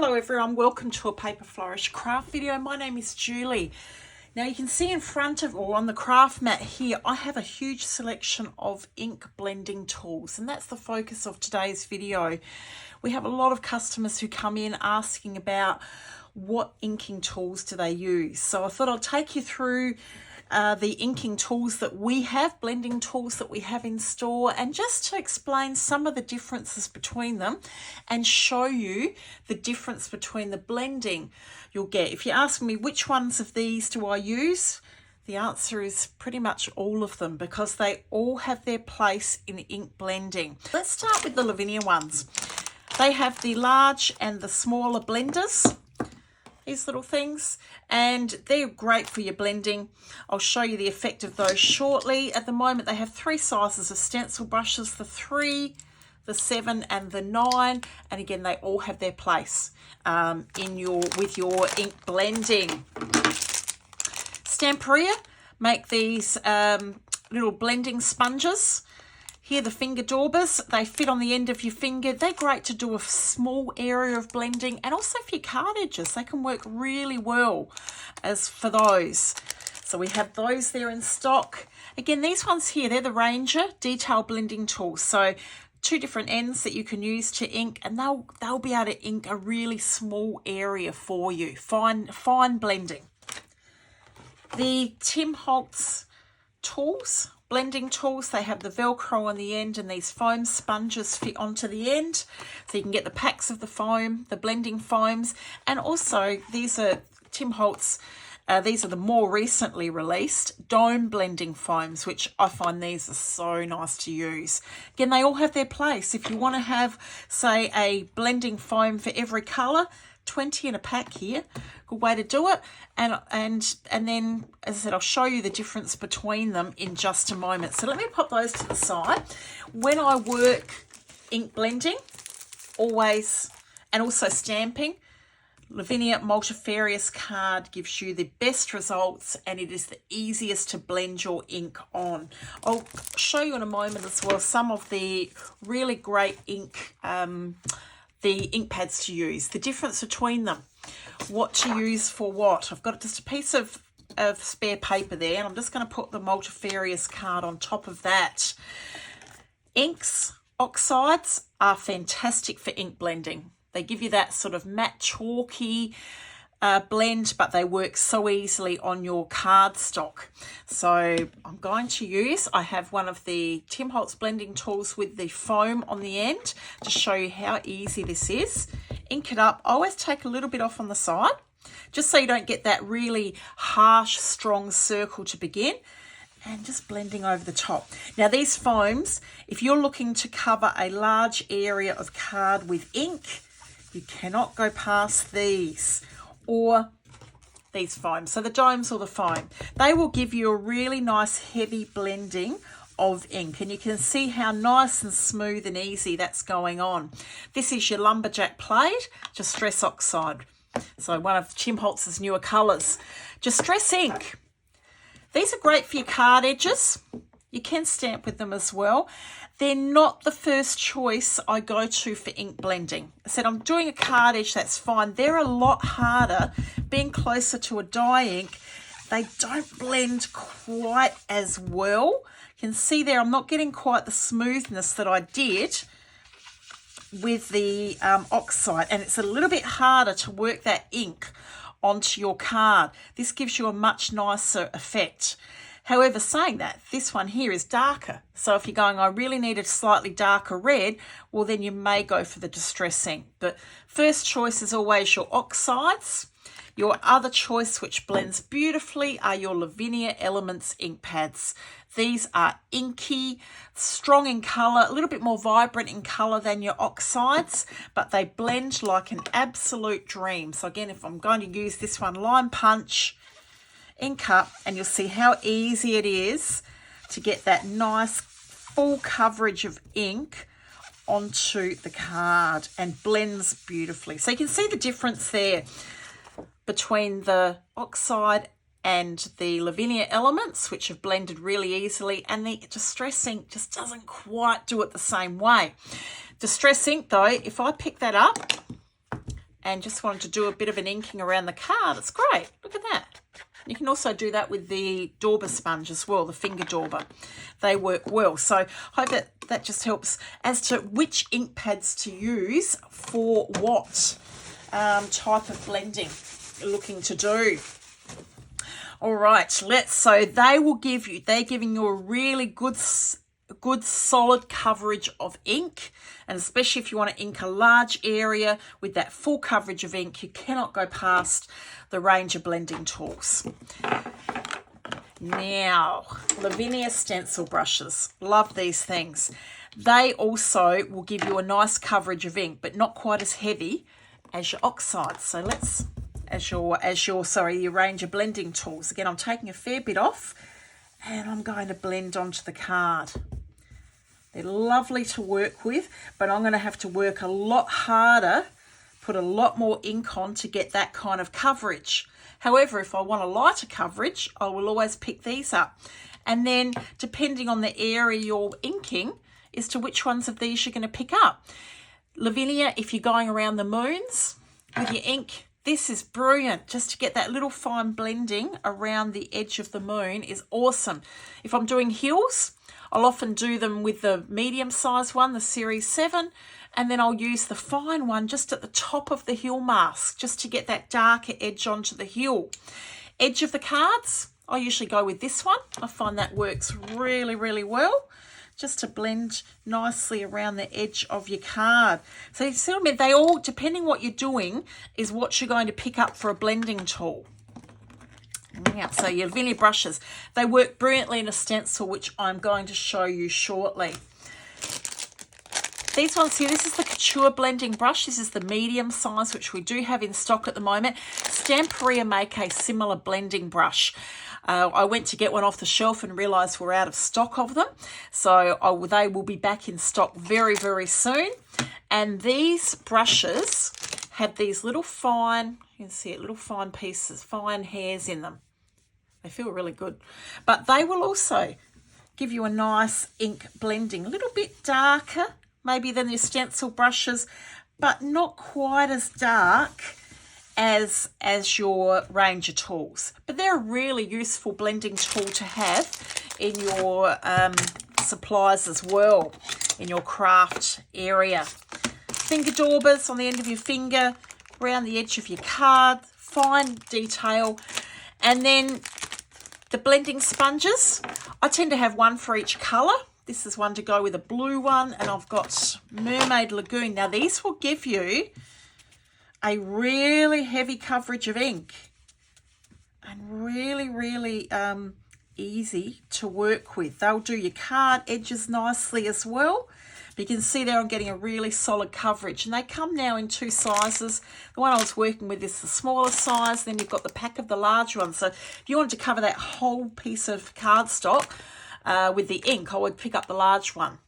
Hello everyone, welcome to a Paper Flourish craft video. My name is Julie. Now you can see in front of, or on the craft mat here, I have a huge selection of ink blending tools, and that's the focus of today's video. We have a lot of customers who come in asking about what inking tools do they use. So I thought I'd take you through the inking tools that we have, blending tools that we have in store, and just to explain some of the differences between them and show you the difference between the blending you'll get. If you ask me which ones of these do I use, the answer is pretty much all of them, because they all have their place in ink blending. Let's start with the Lavinia ones. They have the large and the smaller blenders, these little things, and they're great for your blending. I'll show you the effect of those shortly. At the moment they have three sizes of stencil brushes, the 3, the 7 and the 9, and again they all have their place with your ink blending. Stamperia make these little blending sponges. Here, the finger daubers, they fit on the end of your finger. They're great to do a small area of blending, and also for your card edges. They can work really well as for those. So we have those there in stock. Again, these ones here, they're the Ranger detail blending tools. So two different ends that you can use to ink, and they'll be able to ink a really small area for you. Fine blending. The Holtz tools, blending tools, they have the Velcro on the end, and these foam sponges fit onto the end, so you can get the packs of the foam, the blending foams. And also these are Holtz, these are the more recently released dome blending foams, which I find these are so nice to use. Again, they all have their place. If you want to have, say, a blending foam for every colour, 20 in a pack here, good way to do it. And then, as I said, I'll show you the difference between them in just a moment. So let me pop those to the side. When I work ink blending, always, and also stamping, Lavinia Multifarious card gives you the best results, and it is the easiest to blend your ink on. I'll show you in a moment as well some of the really great ink the ink pads to use, the difference between them, what to use for what. I've got just a piece of spare paper there, and I'm just going to put the Multifarious card on top of that. Inks, oxides are fantastic for ink blending. They give you that sort of matte chalky blend, but they work so easily on your cardstock. So I'm going to use, I have one of the Holtz blending tools with the foam on the end to show you how easy this is. Ink it up. I always take a little bit off on the side, just so you don't get that really harsh, strong circle to begin, and just blending over the top. Now these foams, if you're looking to cover a large area of card with ink, you cannot go past these, or these foams. So the domes or the foam, they will give you a really nice heavy blending of ink, and you can see how nice and smooth and easy that's going on. This is your lumberjack plate, Distress Oxide. So one of Holtz's newer colours. Distress ink. These are great for your card edges. You can stamp with them as well. They're not the first choice I go to for ink blending. I said I'm doing a card edge, that's fine. They're a lot harder. Being closer to a dye ink, they don't blend quite as well. You can see there I'm not getting quite the smoothness that I did with the Oxide, and it's a little bit harder to work that ink onto your card. This gives you a much nicer effect. However, saying that, this one here is darker. So if you're going, I really need a slightly darker red, well then you may go for the Distress ink. But first choice is always your oxides. Your other choice, which blends beautifully, are your Lavinia Elements ink pads. These are inky, strong in colour, a little bit more vibrant in colour than your oxides, but they blend like an absolute dream. So again, if I'm going to use this one, Lime Punch, ink up, and you'll see how easy it is to get that nice full coverage of ink onto the card, and blends beautifully. So you can see the difference there between the Oxide and the Lavinia Elements, which have blended really easily, and the Distress ink just doesn't quite do it the same way. Distress ink though, if I pick that up, and just wanted to do a bit of an inking around the card, it's great. Look at that. You can also do that with the dauber sponge as well, the finger dauber. They work well. So I hope that just helps as to which ink pads to use for what type of blending you're looking to do. All right, so they're giving you a really good solid coverage of ink, and especially if you want to ink a large area with that full coverage of ink, you cannot go past the range of blending tools. Now, Lavinia Stencil Brushes, love these things. They also will give you a nice coverage of ink, but not quite as heavy as your Oxide. So let's, your range of blending tools. Again, I'm taking a fair bit off, and I'm going to blend onto the card. They're lovely to work with, but I'm going to have to work a lot harder, put a lot more ink on to get that kind of coverage. However, if I want a lighter coverage, I will always pick these up. And then, depending on the area you're inking, as to which ones of these you're going to pick up. Lavinia, if you're going around the moons with your ink, this is brilliant. Just to get that little fine blending around the edge of the moon is awesome. If I'm doing hills, I'll often do them with the medium size one, the Series 7, and then I'll use the fine one just at the top of the hill mask, just to get that darker edge onto the hill. Edge of the cards, I usually go with this one. I find that works really, really well, just to blend nicely around the edge of your card. So you see what I mean? They all, depending what you're doing, is what you're going to pick up for a blending tool. Yeah, so your Lavinia brushes, they work brilliantly in a stencil, which I'm going to show you shortly. These ones here, this is the Couture blending brush. This is the medium size, which we do have in stock at the moment. Stamperia make a similar blending brush. I went to get one off the shelf and realised we're out of stock of them. So they will be back in stock very, very soon. And these brushes have these little fine, you can see it, little fine pieces, fine hairs in them. They feel really good. But they will also give you a nice ink blending, a little bit darker maybe than your stencil brushes, but not quite as dark as your range of tools. But they're a really useful blending tool to have in your supplies as well, in your craft area. Finger daubers on the end of your finger, around the edge of your card, fine detail. And then the blending sponges, I tend to have one for each colour. This is one to go with a blue one, and I've got Mermaid Lagoon. Now these will give you a really heavy coverage of ink and really, really easy to work with. They'll do your card edges nicely as well. But you can see there I'm getting a really solid coverage, and they come now in two sizes. The one I was working with is the smaller size, then you've got the pack of the large one. So if you wanted to cover that whole piece of cardstock with the ink, I would pick up the large one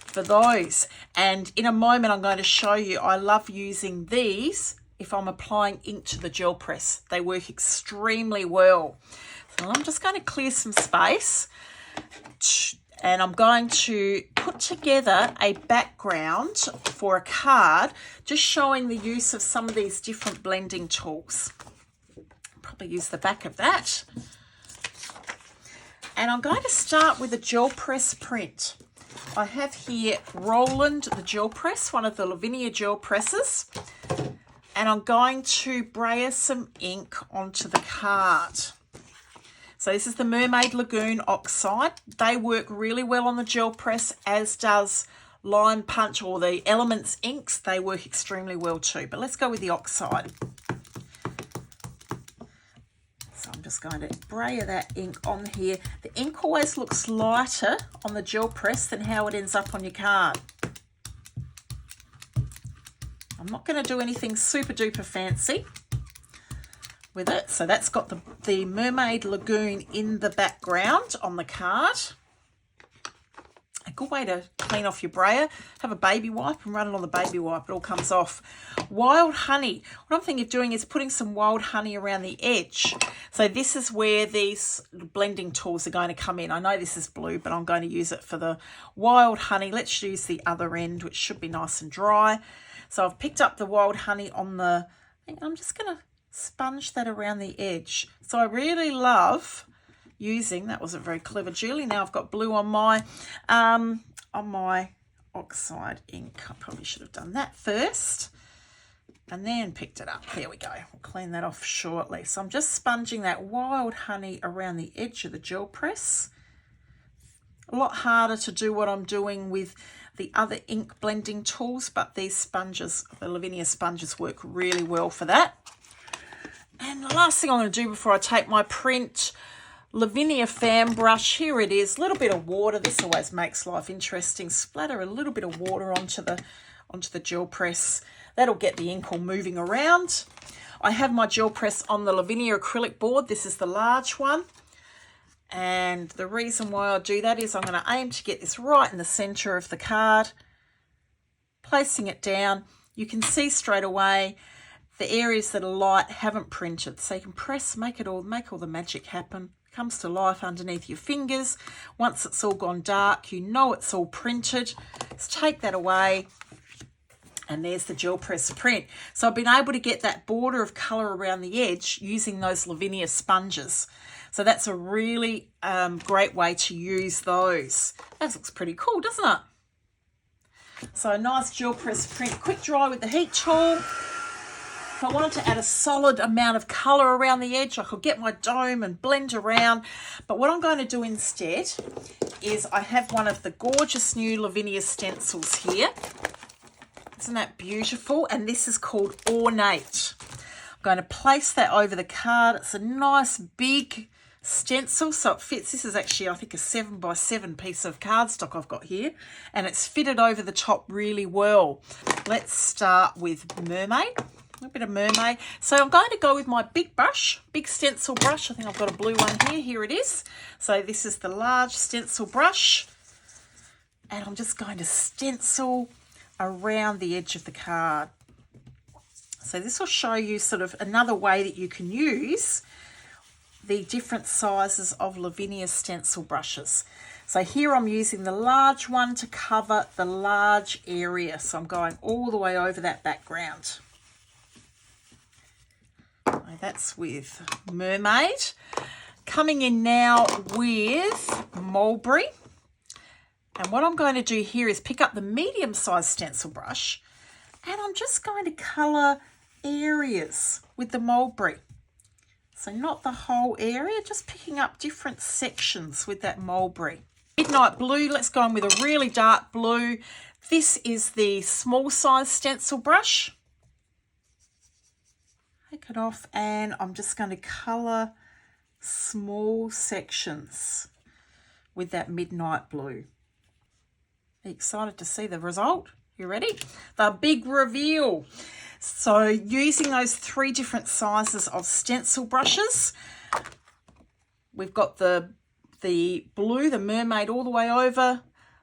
for those. And in a moment I'm going to show you, I love using these if I'm applying ink to the gel press. They work extremely well. So I'm just going to clear some space, and I'm going to put together a background for a card, just showing the use of some of these different blending tools. Probably use the back of that. And I'm going to start with a gel press print. I have here Roland, the gel press, one of the Lavinia gel presses. And I'm going to brayer some ink onto the card. So this is the Mermaid Lagoon Oxide. They work really well on the gel press, as does Line Punch or the Elements inks. They work extremely well too. But let's go with the Oxide. So I'm just going to brayer that ink on here. The ink always looks lighter on the gel press than how it ends up on your card. I'm not going to do anything super duper fancy with it. So that's got the Mermaid Lagoon in the background on the card. A good way to clean off your brayer, have a baby wipe and run it on the baby wipe. It all comes off. Wild honey. What I'm thinking of doing is putting some wild honey around the edge. So this is where these blending tools are going to come in. I know this is blue, but I'm going to use it for the wild honey. Let's use the other end, which should be nice and dry. So I've picked up the wild honey on the thing. I'm just going to sponge that around the edge. So I really love using, that wasn't very clever, Julie. Now I've got blue on my Oxide ink. I probably should have done that first and then picked it up. There we go. We'll clean that off shortly. So I'm just sponging that wild honey around the edge of the gel press. A lot harder to do what I'm doing with the other ink blending tools, but these sponges, the Lavinia sponges, work really well for that. And the last thing I'm going to do before I take my print, Lavinia Fan Brush, here it is, a little bit of water. This always makes life interesting. Splatter a little bit of water onto the gel press. That'll get the ink all moving around. I have my gel press on the Lavinia acrylic board. This is the large one. And the reason why I do that is I'm going to aim to get this right in the center of the card. Placing it down, you can see straight away the areas that are light haven't printed. So you can press, make all the magic happen. It comes to life underneath your fingers. Once it's all gone dark, you know it's all printed. Just take that away. And there's the gel press print. So I've been able to get that border of colour around the edge using those Lavinia sponges. So that's a really great way to use those. That looks pretty cool, doesn't it? So a nice gel press print, quick dry with the heat tool. If I wanted to add a solid amount of colour around the edge, I could get my dome and blend around. But what I'm going to do instead is I have one of the gorgeous new Lavinia stencils here. Isn't that beautiful? And this is called Ornate. I'm going to place that over the card. It's a nice big stencil, so it fits. This is actually, I think, a 7x7 piece of cardstock I've got here, and it's fitted over the top really well. Let's start with Mermaid. A little bit of Mermaid. So I'm going to go with my big brush, big stencil brush. I think I've got a blue one here. Here it is. So this is the large stencil brush, and I'm just going to stencil around the edge of the card. So this will show you sort of another way that you can use the different sizes of Lavinia stencil brushes. So here I'm using the large one to cover the large area. So I'm going all the way over that background. So that's with Mermaid. Coming in now with Mulberry. And what I'm going to do here is pick up the medium-sized stencil brush, and I'm just going to colour areas with the Mulberry. So not the whole area, just picking up different sections with that Mulberry. Midnight Blue, let's go on with a really dark blue. This is the small size stencil brush. Take it off, and I'm just going to colour small sections with that Midnight Blue. Are you excited to see the result? You ready? The big reveal. So using those 3 different sizes of stencil brushes, we've got the blue, the Mermaid all the way over,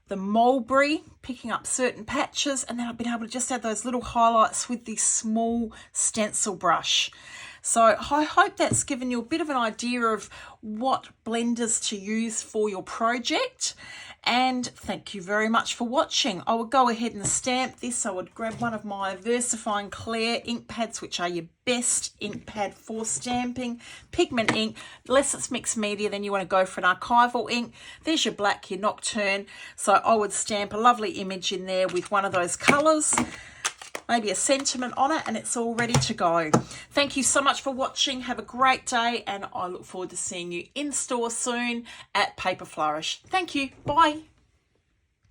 the Mulberry, picking up certain patches, and then I've been able to just add those little highlights with the small stencil brush. So I hope that's given you a bit of an idea of what blenders to use for your project. And thank you very much for watching. I would go ahead and stamp this. I would grab one of my VersaFine Clear ink pads, which are your best ink pad for stamping. Pigment ink, unless it's mixed media, then you want to go for an archival ink. There's your black, your Nocturne. So I would stamp a lovely image in there with one of those colours, maybe a sentiment on it, and it's all ready to go. Thank you so much for watching. Have a great day, and I look forward to seeing you in store soon at Paper Flourish. Thank you. Bye.